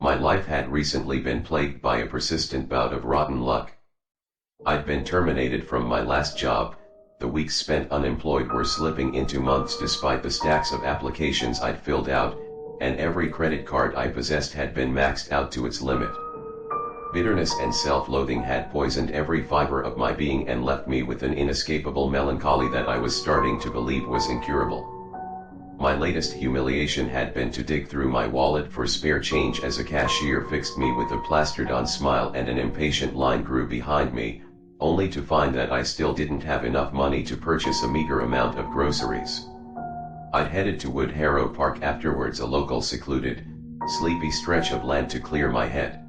My life had recently been plagued by a persistent bout of rotten luck. I'd been terminated from my last job, the weeks spent unemployed were slipping into months despite the stacks of applications I'd filled out, and every credit card I possessed had been maxed out to its limit. Bitterness and self-loathing had poisoned every fiber of my being and left me with an inescapable melancholy that I was starting to believe was incurable. My latest humiliation had been to dig through my wallet for spare change as a cashier fixed me with a plastered-on smile and an impatient line grew behind me, only to find that I still didn't have enough money to purchase a meager amount of groceries. I'd headed to Woodharrow Park afterwards, a local secluded, sleepy stretch of land to clear my head.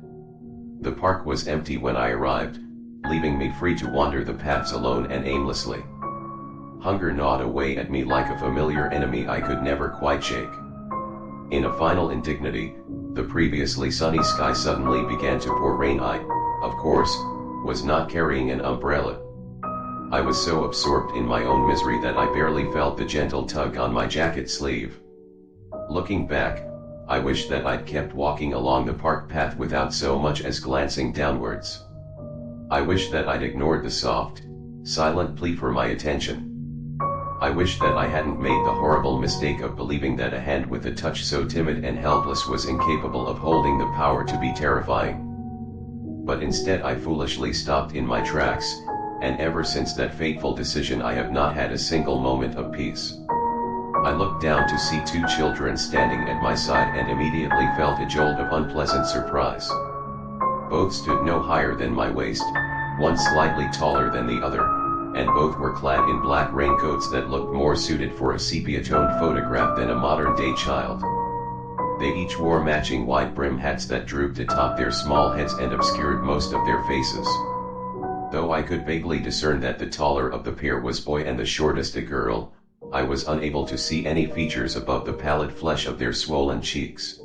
The park was empty when I arrived, leaving me free to wander the paths alone and aimlessly. Hunger gnawed away at me like a familiar enemy I could never quite shake. In a final indignity, the previously sunny sky suddenly began to pour rain. I, of course, was not carrying an umbrella. I was so absorbed in my own misery that I barely felt the gentle tug on my jacket sleeve. Looking back, I wish that I'd kept walking along the park path without so much as glancing downwards. I wish that I'd ignored the soft, silent plea for my attention. I wish that I hadn't made the horrible mistake of believing that a hand with a touch so timid and helpless was incapable of holding the power to be terrifying. But instead I foolishly stopped in my tracks, and ever since that fateful decision I have not had a single moment of peace. I looked down to see two children standing at my side and immediately felt a jolt of unpleasant surprise. Both stood no higher than my waist, one slightly taller than the other, and both were clad in black raincoats that looked more suited for a sepia-toned photograph than a modern-day child. They each wore matching wide brim hats that drooped atop their small heads and obscured most of their faces. Though I could vaguely discern that the taller of the pair was boy and the shortest a girl, I was unable to see any features above the pallid flesh of their swollen cheeks.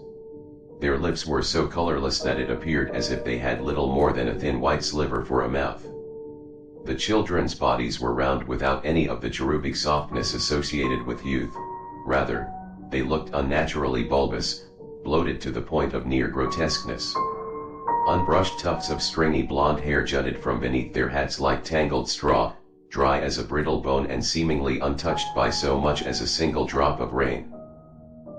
Their lips were so colorless that it appeared as if they had little more than a thin white sliver for a mouth. The children's bodies were round without any of the cherubic softness associated with youth, rather, they looked unnaturally bulbous, bloated to the point of near grotesqueness. Unbrushed tufts of stringy blonde hair jutted from beneath their hats like tangled straw, dry as a brittle bone and seemingly untouched by so much as a single drop of rain.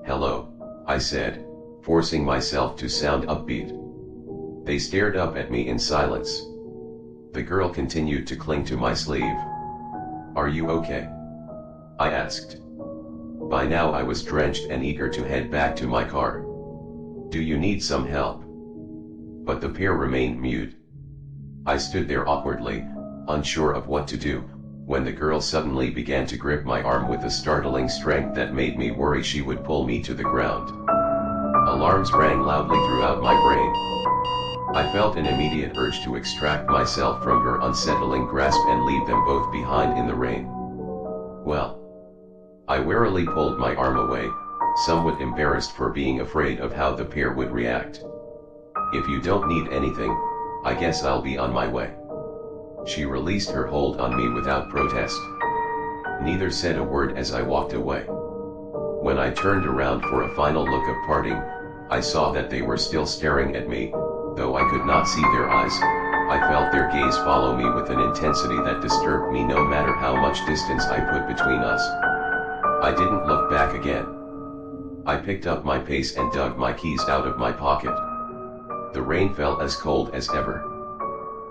"Hello," I said, forcing myself to sound upbeat. They stared up at me in silence. The girl continued to cling to my sleeve. "Are you okay?" I asked. By now I was drenched and eager to head back to my car. "Do you need some help?" But the pair remained mute. I stood there awkwardly, unsure of what to do, when the girl suddenly began to grip my arm with a startling strength that made me worry she would pull me to the ground. Alarms rang loudly throughout my brain. I felt an immediate urge to extract myself from her unsettling grasp and leave them both behind in the rain. "Well," I warily pulled my arm away, somewhat embarrassed for being afraid of how the pair would react. "If you don't need anything, I guess I'll be on my way." She released her hold on me without protest. Neither said a word as I walked away. When I turned around for a final look of parting, I saw that they were still staring at me, though I could not see their eyes. I felt their gaze follow me with an intensity that disturbed me no matter how much distance I put between us. I didn't look back again. I picked up my pace and dug my keys out of my pocket. The rain fell as cold as ever.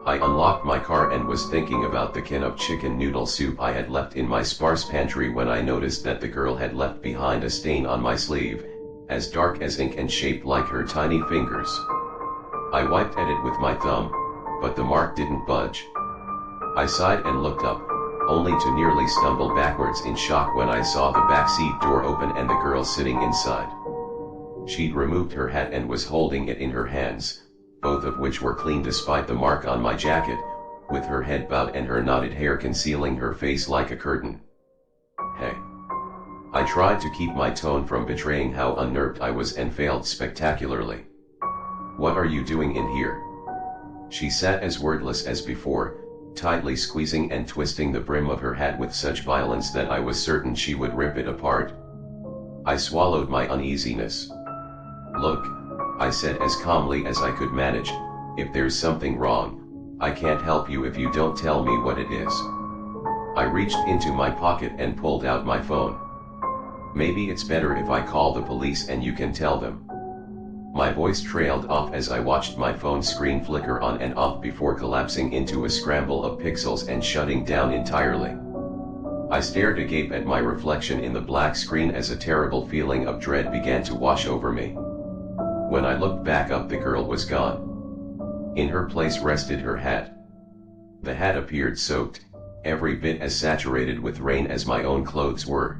I unlocked my car and was thinking about the can of chicken noodle soup I had left in my sparse pantry when I noticed that the girl had left behind a stain on my sleeve, as dark as ink and shaped like her tiny fingers. I wiped at it with my thumb, but the mark didn't budge. I sighed and looked up, only to nearly stumble backwards in shock when I saw the backseat door open and the girl sitting inside. She'd removed her hat and was holding it in her hands, both of which were clean despite the mark on my jacket, with her head bowed and her knotted hair concealing her face like a curtain. "Hey." I tried to keep my tone from betraying how unnerved I was and failed spectacularly. "What are you doing in here?" She sat as wordless as before, tightly squeezing and twisting the brim of her hat with such violence that I was certain she would rip it apart. I swallowed my uneasiness. "Look, I said as calmly as I could manage. "If there's something wrong, I can't help you if you don't tell me what it is." I reached into my pocket and pulled out my phone. "Maybe it's better if I call the police and you can tell them." My voice trailed off as I watched my phone screen flicker on and off before collapsing into a scramble of pixels and shutting down entirely. I stared agape at my reflection in the black screen as a terrible feeling of dread began to wash over me. When I looked back up, the girl was gone. In her place rested her hat. The hat appeared soaked, every bit as saturated with rain as my own clothes were.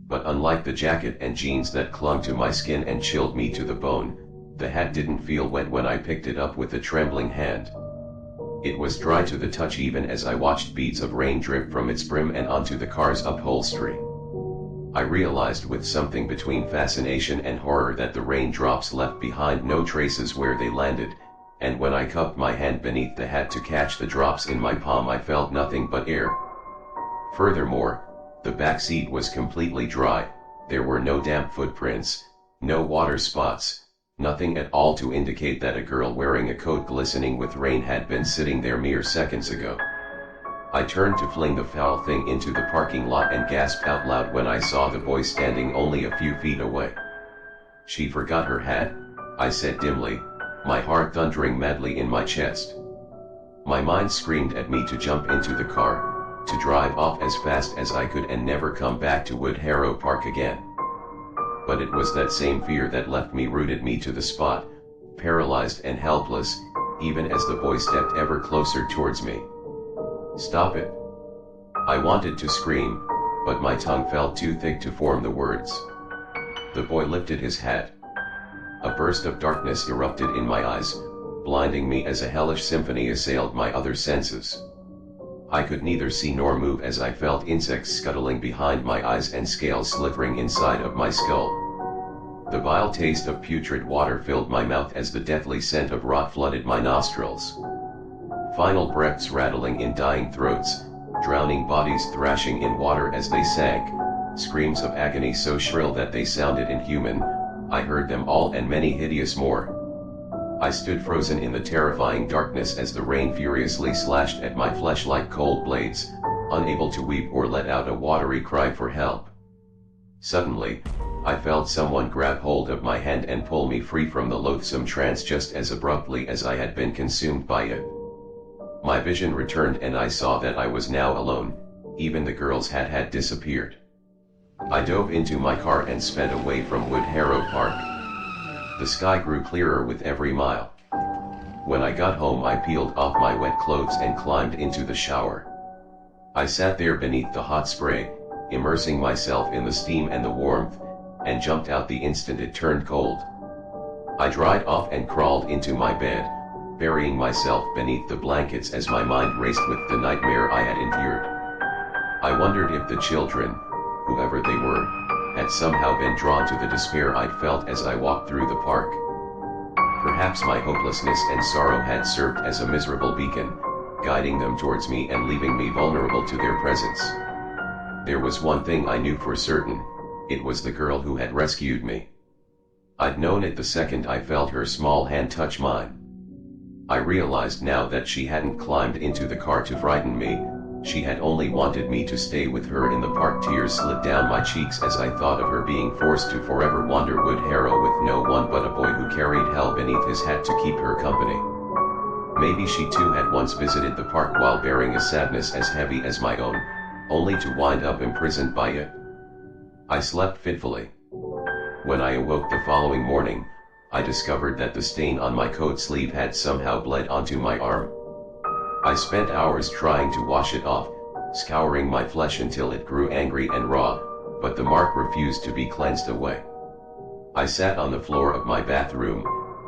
But unlike the jacket and jeans that clung to my skin and chilled me to the bone, the hat didn't feel wet when I picked it up with a trembling hand. It was dry to the touch even as I watched beads of rain drip from its brim and onto the car's upholstery. I realized with something between fascination and horror that the raindrops left behind no traces where they landed, and when I cupped my hand beneath the hat to catch the drops in my palm, I felt nothing but air. Furthermore, the back seat was completely dry. There were no damp footprints, no water spots, nothing at all to indicate that a girl wearing a coat glistening with rain had been sitting there mere seconds ago. I turned to fling the foul thing into the parking lot and gasped out loud when I saw the boy standing only a few feet away. "She forgot her hat," I said dimly, my heart thundering madly in my chest. My mind screamed at me to jump into the car, to drive off as fast as I could and never come back to Woodharrow Park again. But it was that same fear that left me rooted me to the spot, paralyzed and helpless, even as the boy stepped ever closer towards me. "Stop it!" I wanted to scream, but my tongue felt too thick to form the words. The boy lifted his hat. A burst of darkness erupted in my eyes, blinding me as a hellish symphony assailed my other senses. I could neither see nor move as I felt insects scuttling behind my eyes and scales slithering inside of my skull. The vile taste of putrid water filled my mouth as the deathly scent of rot flooded my nostrils. Final breaths rattling in dying throats, drowning bodies thrashing in water as they sank, screams of agony so shrill that they sounded inhuman. I heard them all and many hideous more. I stood frozen in the terrifying darkness as the rain furiously slashed at my flesh like cold blades, unable to weep or let out a watery cry for help. Suddenly, I felt someone grab hold of my hand and pull me free from the loathsome trance just as abruptly as I had been consumed by it. My vision returned and I saw that I was now alone, even the girl's hat had disappeared. I dove into my car and sped away from Woodharrow Park. The sky grew clearer with every mile. When I got home, I peeled off my wet clothes and climbed into the shower. I sat there beneath the hot spray, immersing myself in the steam and the warmth, and jumped out the instant it turned cold. I dried off and crawled into my bed, burying myself beneath the blankets as my mind raced with the nightmare I had endured. I wondered if the children, whoever they were, had somehow been drawn to the despair I'd felt as I walked through the park. Perhaps my hopelessness and sorrow had served as a miserable beacon, guiding them towards me and leaving me vulnerable to their presence. There was one thing I knew for certain: it was the girl who had rescued me. I'd known it the second I felt her small hand touch mine. I realized now that she hadn't climbed into the car to frighten me. She had only wanted me to stay with her in the park. Tears slid down my cheeks as I thought of her being forced to forever wander Woodharrow with no one but a boy who carried hell beneath his hat to keep her company. Maybe she too had once visited the park while bearing a sadness as heavy as my own, only to wind up imprisoned by it. I slept fitfully. When I awoke the following morning, I discovered that the stain on my coat sleeve had somehow bled onto my arm. I spent hours trying to wash it off, scouring my flesh until it grew angry and raw, but the mark refused to be cleansed away. I sat on the floor of my bathroom,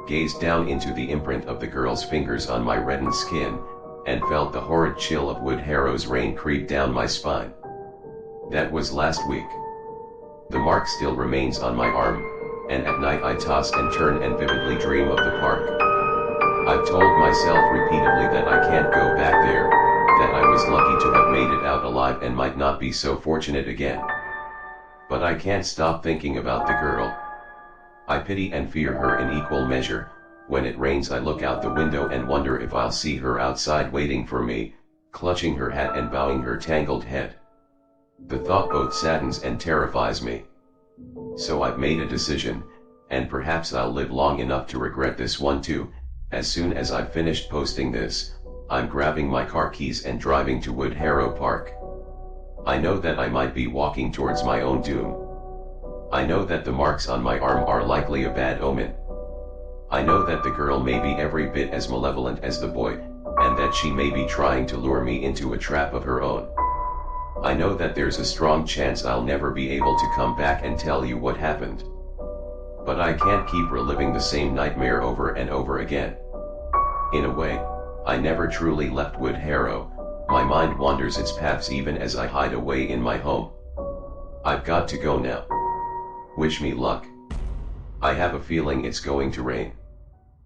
gazed down into the imprint of the girl's fingers on my reddened skin, and felt the horrid chill of Woodharrow's rain creep down my spine. That was last week. The mark still remains on my arm, and at night I toss and turn and vividly dream of the park. I've told myself repeatedly that I can't go back there, that I was lucky to have made it out alive and might not be so fortunate again. But I can't stop thinking about the girl. I pity and fear her in equal measure. When it rains I look out the window and wonder if I'll see her outside waiting for me, clutching her hat and bowing her tangled head. The thought both saddens and terrifies me. So I've made a decision, and perhaps I'll live long enough to regret this one too. As soon as I've finished posting this, I'm grabbing my car keys and driving to Woodharrow Park. I know that I might be walking towards my own doom. I know that the marks on my arm are likely a bad omen. I know that the girl may be every bit as malevolent as the boy, and that she may be trying to lure me into a trap of her own. I know that there's a strong chance I'll never be able to come back and tell you what happened. But I can't keep reliving the same nightmare over and over again. In a way, I never truly left Woodharrow. My mind wanders its paths even as I hide away in my home. I've got to go now. Wish me luck. I have a feeling it's going to rain.